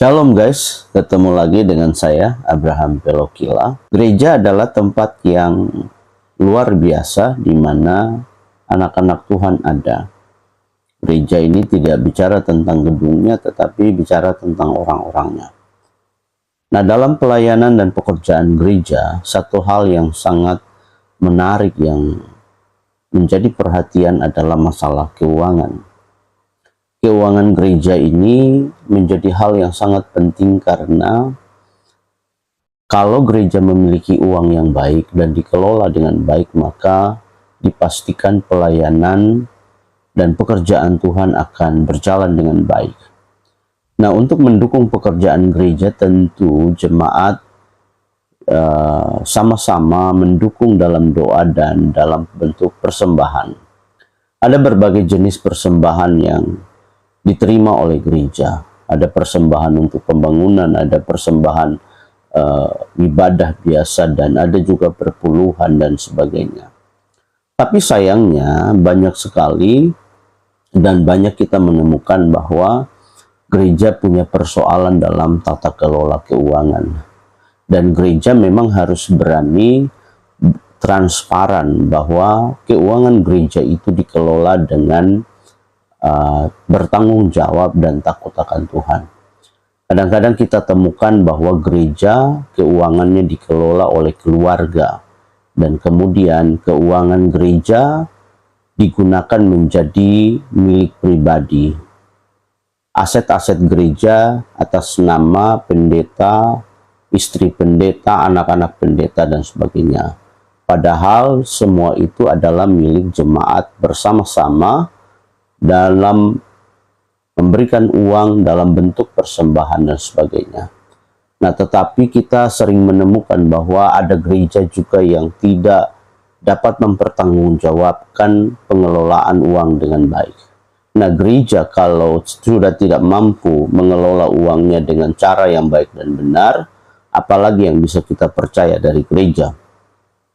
Shalom guys, ketemu lagi dengan saya Abraham Pelokila. Gereja adalah tempat yang luar biasa di mana anak-anak Tuhan ada. Gereja ini tidak bicara tentang gedungnya, tetapi bicara tentang orang-orangnya. Nah, dalam pelayanan dan pekerjaan gereja, satu hal yang sangat menarik yang menjadi perhatian adalah masalah keuangan. Keuangan gereja ini menjadi hal yang sangat penting karena kalau gereja memiliki uang yang baik dan dikelola dengan baik, maka dipastikan pelayanan dan pekerjaan Tuhan akan berjalan dengan baik. Nah, untuk mendukung pekerjaan gereja, tentu jemaat sama-sama mendukung dalam doa dan dalam bentuk persembahan. Ada berbagai jenis persembahan yang diterima oleh gereja. Ada persembahan untuk pembangunan, ada persembahan ibadah biasa, dan ada juga perpuluhan dan sebagainya. Tapi sayangnya banyak sekali dan banyak kita menemukan bahwa gereja punya persoalan dalam tata kelola keuangan. Dan gereja memang harus berani transparan bahwa keuangan gereja itu dikelola dengan bertanggung jawab dan takut akan Tuhan. Kadang-kadang kita temukan bahwa gereja keuangannya dikelola oleh keluarga, dan kemudian keuangan gereja digunakan menjadi milik pribadi. Aset-aset gereja atas nama pendeta, istri pendeta, anak-anak pendeta, dan sebagainya. Padahal semua itu adalah milik jemaat bersama-sama dalam memberikan uang dalam bentuk persembahan dan sebagainya. Nah, tetapi kita sering menemukan bahwa ada gereja juga yang tidak dapat mempertanggungjawabkan pengelolaan uang dengan baik. Nah, gereja kalau sudah tidak mampu mengelola uangnya dengan cara yang baik dan benar, apalagi yang bisa kita percaya dari gereja.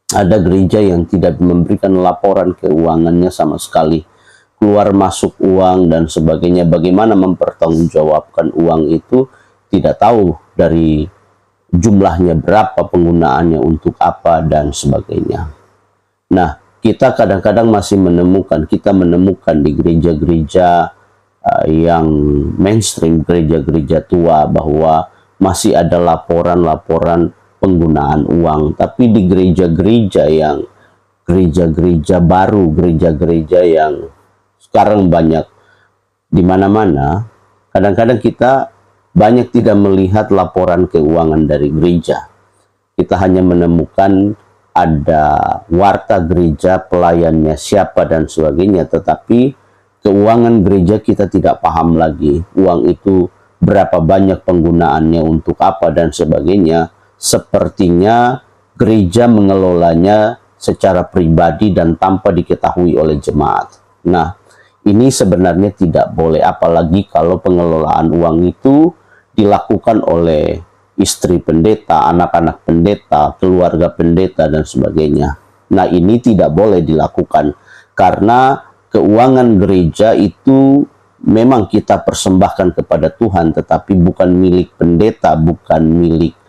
Ada gereja yang tidak memberikan laporan keuangannya sama sekali, keluar masuk uang dan sebagainya. Bagaimana mempertanggungjawabkan uang itu, tidak tahu dari jumlahnya berapa, penggunaannya untuk apa, dan sebagainya. Nah, kita kadang-kadang masih menemukan di gereja-gereja yang mainstream, gereja-gereja tua, bahwa masih ada laporan-laporan penggunaan uang. Tapi di gereja-gereja baru, gereja-gereja yang sekarang banyak di mana-mana, kadang-kadang kita banyak tidak melihat laporan keuangan dari gereja. Kita hanya menemukan ada warta gereja, pelayannya siapa dan sebagainya, tetapi keuangan gereja kita tidak paham lagi. Uang itu berapa banyak penggunaannya, untuk apa, dan sebagainya. Sepertinya gereja mengelolanya secara pribadi dan tanpa diketahui oleh jemaat. Nah, ini sebenarnya tidak boleh, apalagi kalau pengelolaan uang itu dilakukan oleh istri pendeta, anak-anak pendeta, keluarga pendeta, dan sebagainya. Nah, ini tidak boleh dilakukan karena keuangan gereja itu memang kita persembahkan kepada Tuhan, tetapi bukan milik pendeta, bukan milik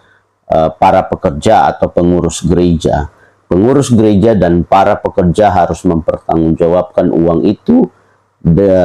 para pekerja atau pengurus gereja. Pengurus gereja dan para pekerja harus mempertanggungjawabkan uang itu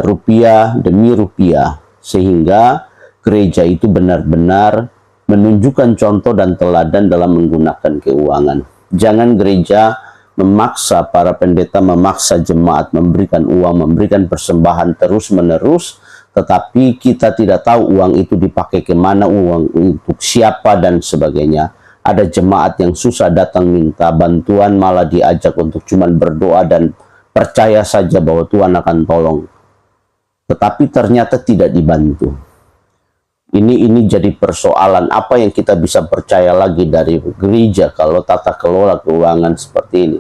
rupiah demi rupiah, sehingga gereja itu benar-benar menunjukkan contoh dan teladan dalam menggunakan keuangan. Jangan gereja memaksa para pendeta, memaksa jemaat memberikan uang, memberikan persembahan terus-menerus, tetapi kita tidak tahu uang itu dipakai kemana, uang untuk siapa, dan sebagainya. Ada jemaat yang susah datang minta bantuan, malah diajak untuk cuman berdoa dan percaya saja bahwa Tuhan akan tolong, tetapi ternyata tidak dibantu. Ini jadi persoalan. Apa yang kita bisa percaya lagi dari gereja kalau tata kelola keuangan seperti ini?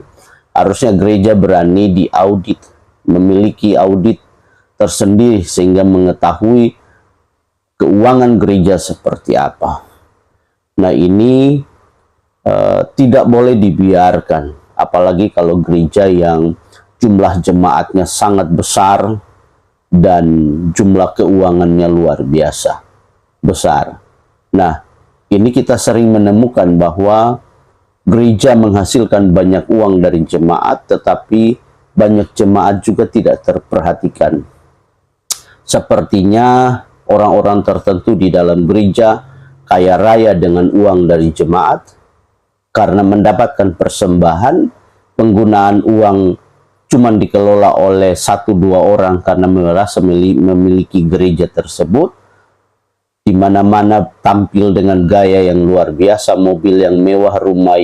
Harusnya gereja berani diaudit, memiliki audit tersendiri sehingga mengetahui keuangan gereja seperti apa. Nah, ini tidak boleh dibiarkan, apalagi kalau gereja yang jumlah jemaatnya sangat besar dan jumlah keuangannya luar biasa besar. Nah, ini kita sering menemukan bahwa gereja menghasilkan banyak uang dari jemaat, tetapi banyak jemaat juga tidak terperhatikan. Sepertinya orang-orang tertentu di dalam gereja kaya raya dengan uang dari jemaat, karena mendapatkan persembahan, penggunaan uang cuma dikelola oleh 1-2 orang karena merasa memiliki gereja tersebut, di mana-mana tampil dengan gaya yang luar biasa, mobil yang mewah, rumah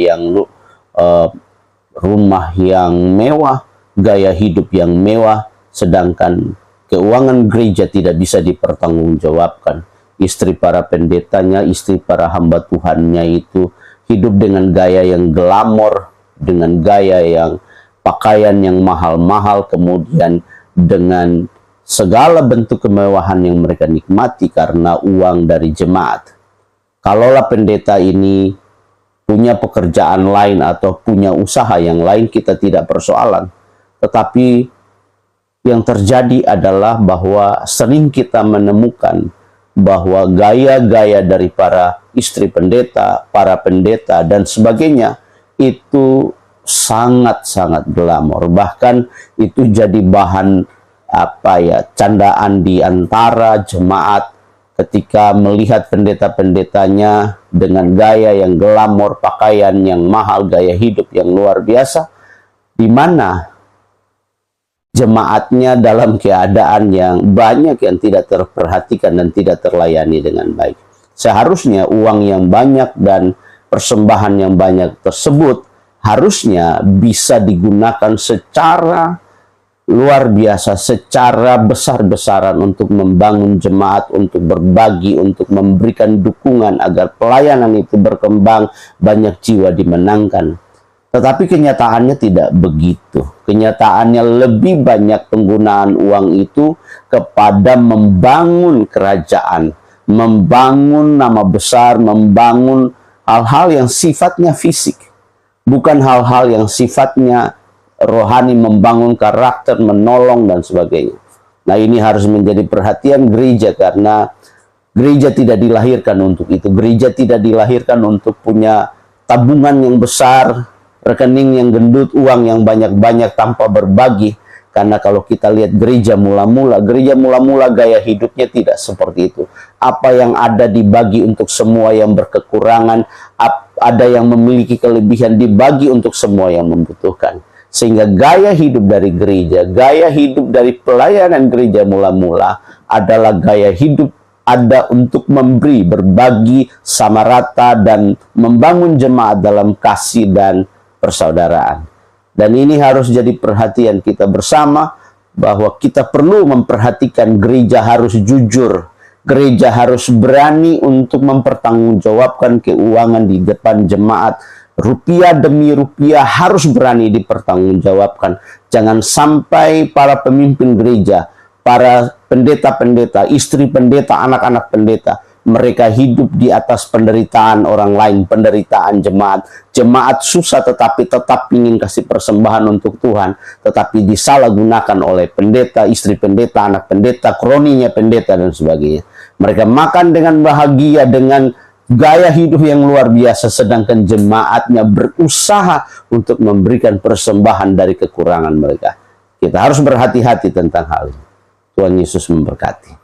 yang mewah, gaya hidup yang mewah, sedangkan keuangan gereja tidak bisa dipertanggungjawabkan. Istri para pendetanya, istri para hamba Tuhannya itu hidup dengan gaya yang glamor, dengan gaya yang pakaian yang mahal-mahal, kemudian dengan segala bentuk kemewahan yang mereka nikmati karena uang dari jemaat. Kalaulah pendeta ini punya pekerjaan lain atau punya usaha yang lain, kita tidak persoalan. Tetapi yang terjadi adalah bahwa sering kita menemukan bahwa gaya-gaya dari para istri pendeta, para pendeta, dan sebagainya itu sangat-sangat glamor. Bahkan itu jadi bahan candaan di antara jemaat ketika melihat pendeta-pendetanya dengan gaya yang glamor, pakaian yang mahal, gaya hidup yang luar biasa, di mana jemaatnya dalam keadaan yang banyak yang tidak terperhatikan dan tidak terlayani dengan baik. Seharusnya uang yang banyak dan persembahan yang banyak tersebut harusnya bisa digunakan secara luar biasa, secara besar-besaran untuk membangun jemaat, untuk berbagi, untuk memberikan dukungan agar pelayanan itu berkembang, banyak jiwa dimenangkan. Tetapi kenyataannya tidak begitu. Kenyataannya lebih banyak penggunaan uang itu kepada membangun kerajaan, membangun nama besar, membangun hal-hal yang sifatnya fisik, bukan hal-hal yang sifatnya rohani, membangun karakter, menolong, dan sebagainya. Nah, ini harus menjadi perhatian gereja, karena gereja tidak dilahirkan untuk itu. Gereja tidak dilahirkan untuk punya tabungan yang besar, rekening yang gendut, uang yang banyak-banyak tanpa berbagi. Karena kalau kita lihat gereja mula-mula gaya hidupnya tidak seperti itu. Apa yang ada dibagi untuk semua yang berkekurangan, ada yang memiliki kelebihan dibagi untuk semua yang membutuhkan. Sehingga gaya hidup dari gereja, gaya hidup dari pelayanan gereja mula-mula adalah gaya hidup ada untuk memberi, berbagi sama rata, dan membangun jemaat dalam kasih dan persaudaraan. Dan ini harus jadi perhatian kita bersama, bahwa kita perlu memperhatikan gereja harus jujur, gereja harus berani untuk mempertanggungjawabkan keuangan di depan jemaat. Rupiah demi rupiah harus berani dipertanggungjawabkan. Jangan sampai para pemimpin gereja, para pendeta-pendeta, istri pendeta, anak-anak pendeta, mereka hidup di atas penderitaan orang lain, penderitaan jemaat. Jemaat susah tetapi tetap ingin kasih persembahan untuk Tuhan, tetapi disalahgunakan oleh pendeta, istri pendeta, anak pendeta, kroninya pendeta, dan sebagainya. Mereka makan dengan bahagia, dengan gaya hidup yang luar biasa, sedangkan jemaatnya berusaha untuk memberikan persembahan dari kekurangan mereka. Kita harus berhati-hati tentang hal ini. Tuhan Yesus memberkati.